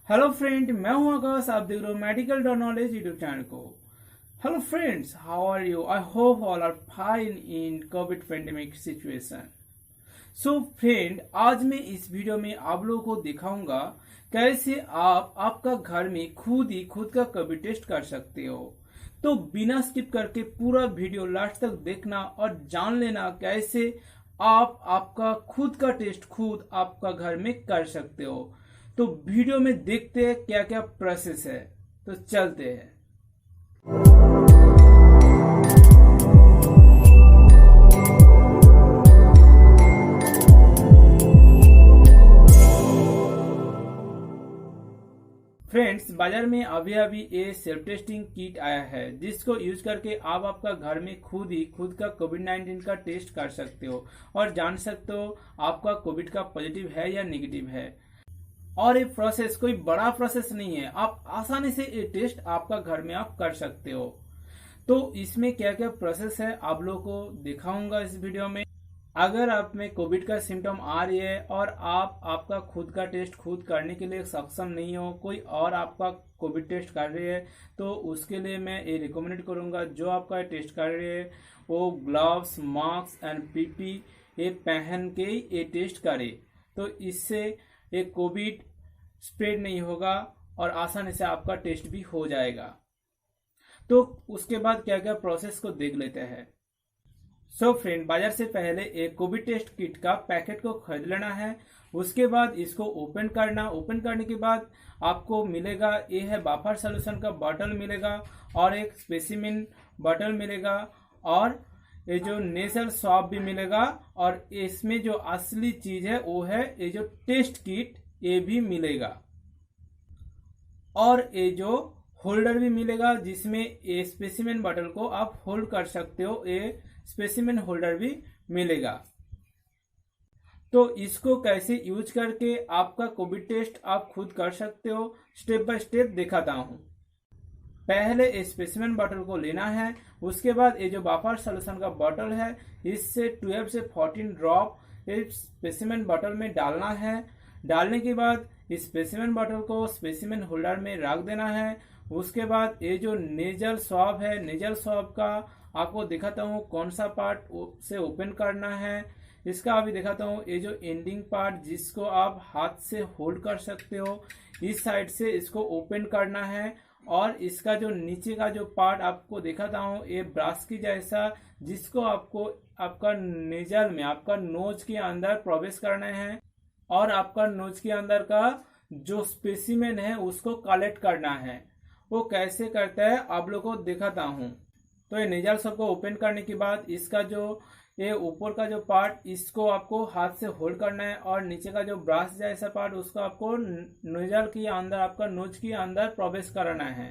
Hello friend, मैं हूं आकाश। आप देख रहे हो मेडिकल नॉलेज यूट्यूब चैनल को। Hello friends, how are you? I hope all are fine in COVID pandemic situation. So friend, आज मैं इस वीडियो में आप लोगों को दिखाऊंगा कैसे आप आपका घर में खुद का कोविड टेस्ट कर सकते हो। तो बिना स्किप करके पूरा वीडियो लास्ट तक देखना और जान लेना कैसे आप आपका खुद का टेस्ट खुद आपका घर में कर सकते हो। तो वीडियो में देखते हैं क्या क्या प्रोसेस है। तो चलते हैं। फ्रेंड्स, बाजार में अभी ये सेल्फ टेस्टिंग किट आया है जिसको यूज करके आप आपका घर में खुद का कोविड-19 का टेस्ट कर सकते हो और जान सकते हो आपका कोविड का पॉजिटिव है या नेगेटिव है। और ये प्रोसेस कोई बड़ा प्रोसेस नहीं है, आप आसानी से ये टेस्ट आपका घर में आप कर सकते हो। तो इसमें क्या क्या प्रोसेस है आप लोगों को दिखाऊंगा इस वीडियो में। अगर आप में कोविड का सिम्टम आ रही है और आप आपका खुद का टेस्ट खुद करने के लिए सक्षम नहीं हो, कोई और आपका कोविड टेस्ट कर रही है, तो उसके लिए मैं ये रिकमेंड करूंगा जो आपका टेस्ट कर रही है वो ग्लव्स, मास्क एंड पीपी ये पहन के ये टेस्ट करे। तो इससे ये कोविड स्प्रेड नहीं होगा और आसानी से आपका टेस्ट भी हो जाएगा। तो उसके बाद क्या क्या प्रोसेस को देख लेते हैं। सो फ्रेंड, बाजार से पहले एक कोविड टेस्ट किट का पैकेट को खरीद लेना है। उसके बाद इसको ओपन करने के बाद आपको मिलेगा, ये है बाफर सॉल्यूशन का बॉटल मिलेगा और एक स्पेसिमेन बॉटल मिलेगा और ये जो नेजल स्वाब भी मिलेगा और इसमें जो असली चीज है वो है ये जो टेस्ट किट, ये भी मिलेगा और ये जो होल्डर भी मिलेगा जिसमें ये स्पेसिमेन बॉटल को आप होल्ड कर सकते हो, ये स्पेसिमेन होल्डर भी मिलेगा। तो इसको कैसे यूज करके आपका कोविड टेस्ट आप खुद कर सकते हो स्टेप बाय स्टेप दिखाता हूं। पहले स्पेसिमेन बॉटल को लेना है। उसके बाद ये जो बाफर सॉल्यूशन का बॉटल है इससे 12 से 14 ड्रॉप इस स्पेसिमेन बॉटल में डालना है। डालने के बाद इस स्पेसिमेन बॉटल को स्पेसिमेन होल्डर में रख देना है। उसके बाद ये जो नेजल स्वाब है, नेजल स्वाब का आपको दिखाता हूँ कौन सा पार्ट से ओपन करना है। इसका अभी दिखाता हूँ, ये जो एंडिंग पार्ट जिसको आप हाथ से होल्ड कर सकते हो, इस साइड से इसको ओपन करना है। और इसका जो नीचे का जो पार्ट आपको दिखाता हूँ ये ब्रश की जैसा, जिसको आपको आपका नेजल में आपका नोज के अंदर प्रवेश करना है और आपका नोज के अंदर का जो स्पेसिमेन है उसको कलेक्ट करना है। वो कैसे करता है आप लोगों को दिखाता हूँ। तो ये नेजल सबको ओपन करने के बाद इसका जो ये ऊपर का जो पार्ट इसको आपको हाथ से होल्ड करना है और नीचे का जो ब्रश जैसा पार्ट उसको आपको नेजल के अंदर आपका नोज के अंदर प्रवेश कराना है।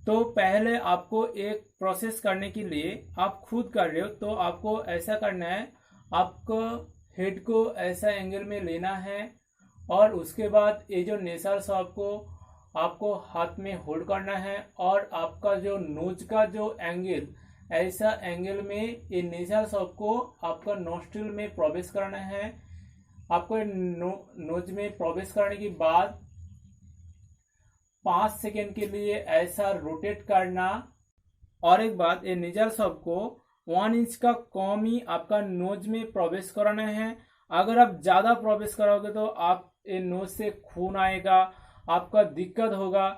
तो पहले आपको एक प्रोसेस करने के लिए आप खुद कर रहे हो तो आपको ऐसा करना है, आपको हेड को ऐसा एंगल में लेना है और उसके बाद ये जो नेजल स्वाब को आपको हाथ में होल्ड करना है और आपका जो नोज का जो एंगल ऐसा एंगल में ये नेजल स्वाब को आपका नोस्ट्रिल में प्रवेश करना है। आपको नोज में प्रवेश करने के बाद 5 सेकेंड के लिए ऐसा रोटेट करना। और एक बात, ये नेजल स्वाब को 1 इंच का कम ही आपका नोज में प्रवेश कराना है। अगर आप ज्यादा प्रवेश कराओगे तो आप ये नोज से खून आएगा, आपका दिक्कत होगा।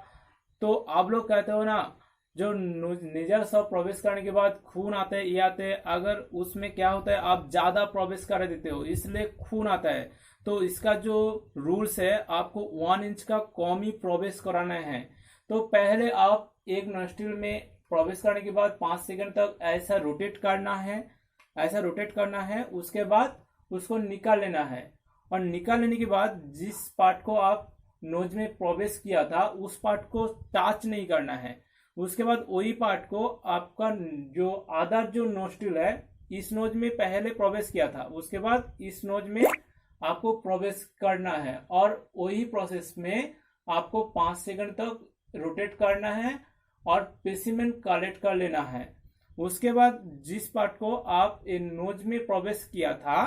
तो आप लोग कहते हो ना, जो नेजल स्वाब प्रवेश करने के बाद खून आता है, ये आते हैं, अगर उसमें क्या होता है आप ज्यादा प्रवेश कर देते हो इसलिए खून आता है। तो इसका जो रूल्स है आपको 1 इंच का कम ही प्रवेश कराना है। तो पहले आप एक नोस्ट्रिल में प्रवेश करने के बाद 5 सेकंड तक ऐसा रोटेट करना है। उसके बाद उसको निकाल लेना है और निकाल लेने के बाद जिस पार्ट को आप नोज में प्रवेश किया था उस पार्ट को टच नहीं करना है। उसके बाद वही पार्ट को आपका जो अदर जो नोस्ट्रिल है इस नोज में पहले प्रवेश किया था, उसके बाद इस नोज में आपको प्रवेश करना है और वही प्रोसेस में आपको 5 सेकंड तक रोटेट करना है और स्पेसिमेन कलेक्ट कर लेना है। उसके बाद जिस पार्ट को आप नोज में प्रवेश किया था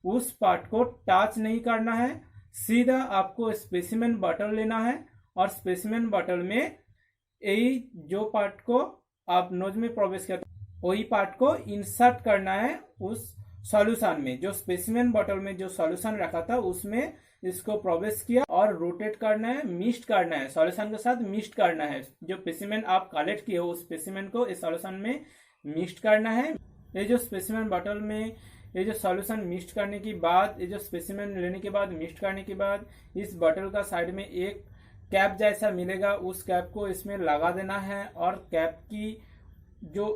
उस पार्ट को टच नहीं करना है, सीधा आपको स्पेसिमेन बॉटल लेना है और स्पेसिमेन बॉटल में यही जो पार्ट को आप नोज में प्रवेश करते वही पार्ट को इंसर्ट करना है उस सॉल्यूशन में। जो स्पेसिमेन बॉटल में जो सॉल्यूशन रखा था उसमें इसको प्रवेश किया और रोटेट करना है, मिक्स करना है, सॉल्यूशन के साथ मिक्स करना है। जो स्पेसिमेन आप कलेक्ट किए हो उस स्पेसिमेन को इस सॉल्यूशन में मिक्स करना है। ये जो स्पेसिमेन बॉटल में ये जो सॉल्यूशन मिक्स करने के बाद, ये जो स्पेसिमेन लेने के बाद मिक्स करने के बाद इस बॉटल का साइड में एक कैप जैसा मिलेगा, उस कैप को इसमें लगा देना है और कैप की जो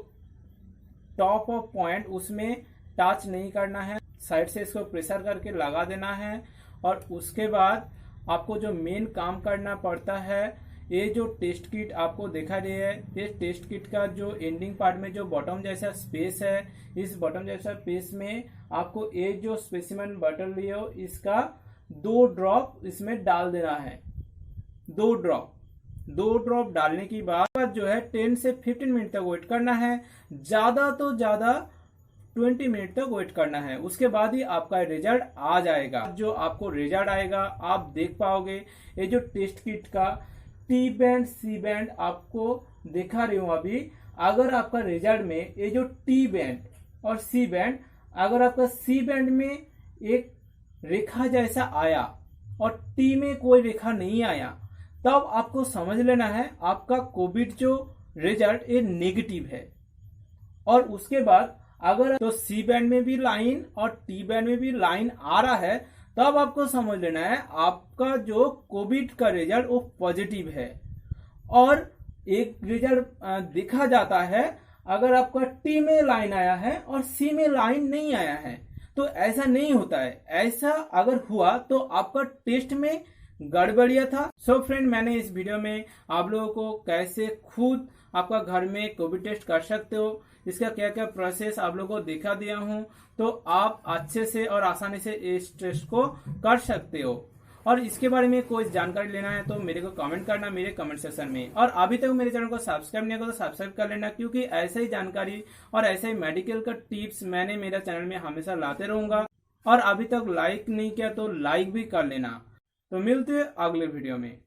टॉप ऑफ पॉइंट उसमें टच नहीं करना है, साइड से इसको प्रेशर करके लगा देना है। और उसके बाद आपको जो मेन काम करना पड़ता है, ये जो टेस्ट किट आपको दिखा रही है, ये टेस्ट किट का जो एंडिंग पार्ट में जो बॉटम जैसा स्पेस है, इस बॉटम जैसा स्पेस में आपको ये जो स्पेसिमेन बॉटल लिए हो इसका 2 ड्रॉप इसमें डाल देना है। 2 ड्रॉप डालने के बाद जो है 10 से 15 मिनट तक वेट करना है, ज्यादा तो ज्यादा 20 मिनट तक वेट करना है। उसके बाद ही आपका रिजल्ट आ जाएगा। जो आपको रिजल्ट आएगा आप देख पाओगे। ये जो टेस्ट किट का टी बैंड सी बैंड आपको दिखा रही हूं अभी। अगर आपका रिजल्ट में ये जो टी बैंड और सी बैंड, अगर आपका सी बैंड में एक रेखा जैसा आया और टी में कोई रेखा नहीं आया, तब आपको समझ लेना है आपका कोविड जो रिजल्ट ये नेगेटिव है। और उसके बाद अगर तो सी बैंड में भी लाइन और टी बैंड में भी लाइन आ रहा है, तब आपको समझ लेना है आपका जो कोविड का रिजल्ट वो पॉजिटिव है। और एक रिजल्ट दिखा जाता है अगर आपका टी में लाइन आया है और सी में लाइन नहीं आया है, तो ऐसा नहीं होता है। ऐसा अगर हुआ तो आपका टेस्ट में गड़बड़िया था। सो फ्रेंड, मैंने इस वीडियो में आप लोगों को कैसे खुद आपका घर में कोविड टेस्ट कर सकते हो, इसका क्या क्या प्रोसेस आप लोगों को दिखा दिया हूं, तो आप अच्छे से और आसानी से इस टेस्ट को कर सकते हो। और इसके बारे में कोई जानकारी लेना है तो मेरे को कमेंट करना मेरे कमेंट सेक्शन में। और अभी तक मेरे चैनल को सब्सक्राइब नहीं किया तो सब्सक्राइब कर लेना, क्योंकि ऐसे ही जानकारी और ऐसे ही मेडिकल का टिप्स मैंने मेरे चैनल में हमेशा लाते रहूंगा। और अभी तक लाइक नहीं किया तो लाइक भी कर लेना। तो मिलते हैं अगले वीडियो में।